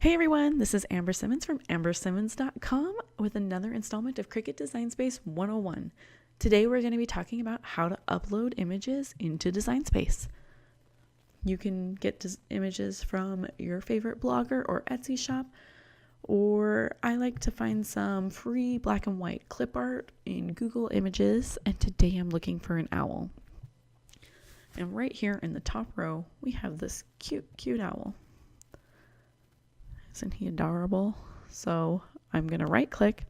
Hey everyone, this is Amber Simmons from ambersimmons.com with another installment of Cricut Design Space 101. Today we're going to be talking about how to upload images into Design Space. You can get images from your favorite blogger or Etsy shop, or I like to find some free black and white clip art in Google Images, and today I'm looking for an owl. And right here in the top row, we have this cute owl. Isn't he adorable? So I'm going to right click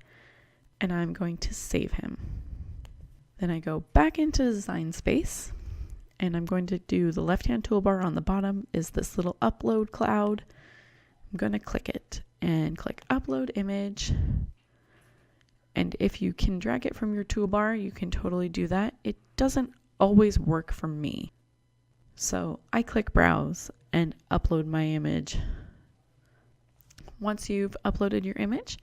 and I'm going to save him. Then I go back into Design Space and I'm going to do the left-hand toolbar on the bottom is this little upload cloud. I'm going to click it and click upload image. And if you can drag it from your toolbar, you can totally do that. It doesn't always work for me. So I click browse and upload my image. Once you've uploaded your image,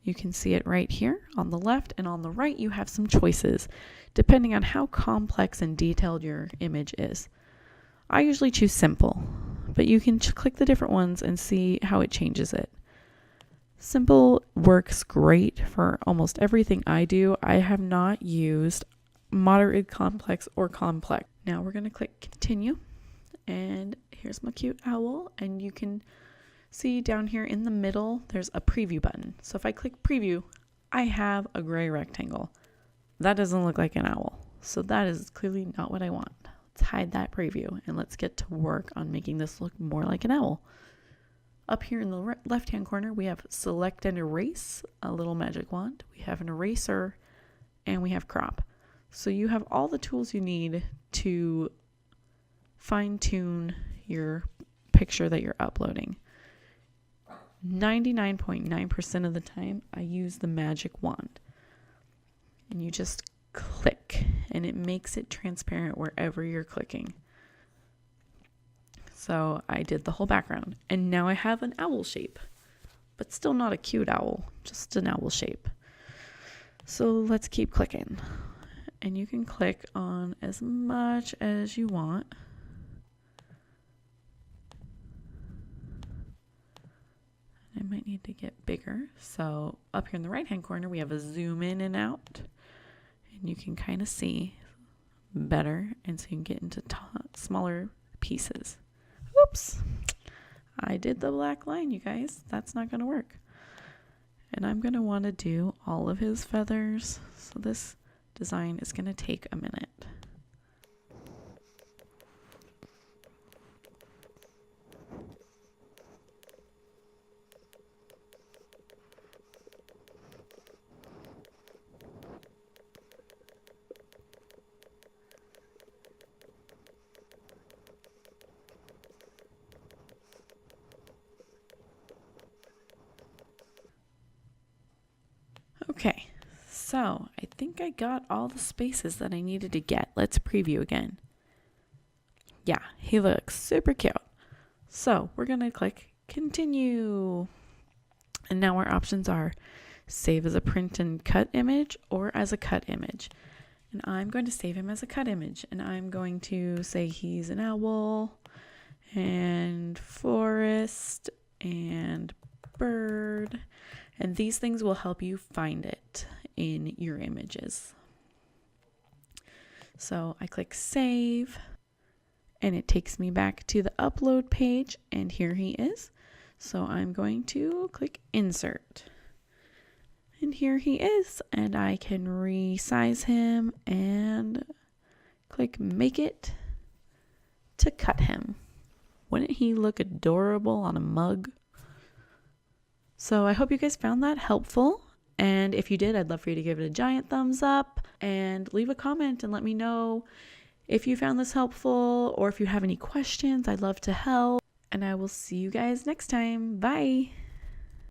you can see it right here on the left, and on the right you have some choices depending on how complex and detailed your image is. I usually choose simple, but you can click the different ones and see how it changes it. Simple works great for almost everything I do. I have not used moderate complex or complex. Now we're going to click continue, and here's my cute owl, and you can see down here in the middle, there's a preview button. So if I click preview, I have a gray rectangle. That doesn't look like an owl. So that is clearly not what I want. Let's hide that preview and let's get to work on making this look more like an owl. Up here in the left-hand corner, we have select and erase, a little magic wand. We have an eraser and we have crop. So you have all the tools you need to fine-tune your picture that you're uploading. 99.9% of the time, I use the magic wand. And you just click, and it makes it transparent wherever you're clicking. So I did the whole background, and now I have an owl shape, but still not a cute owl, just an owl shape. So let's keep clicking. And you can click on as much as you want. I might need to get bigger. So up here in the right hand corner, we have a zoom in and out, and you can kind of see better. And so you can get into smaller pieces. Oops, I did the black line, you guys. That's not going to work. And I'm going to want to do all of his feathers. So this design is going to take a minute. Okay, so I think I got all the spaces that I needed to get. Let's preview again. Yeah, he looks super cute. So we're going to click continue. And now our options are save as a print and cut image or as a cut image. And I'm going to save him as a cut image. And I'm going to say he's an owl and forest and bird. And these things will help you find it in your images. So I click save, and it takes me back to the upload page, and here he is. So I'm going to click insert. And here he is, and I can resize him and click make it to cut him. Wouldn't he look adorable on a mug? So I hope you guys found that helpful. And if you did, I'd love for you to give it a giant thumbs up and leave a comment and let me know if you found this helpful or if you have any questions. I'd love to help. And I will see you guys next time. Bye.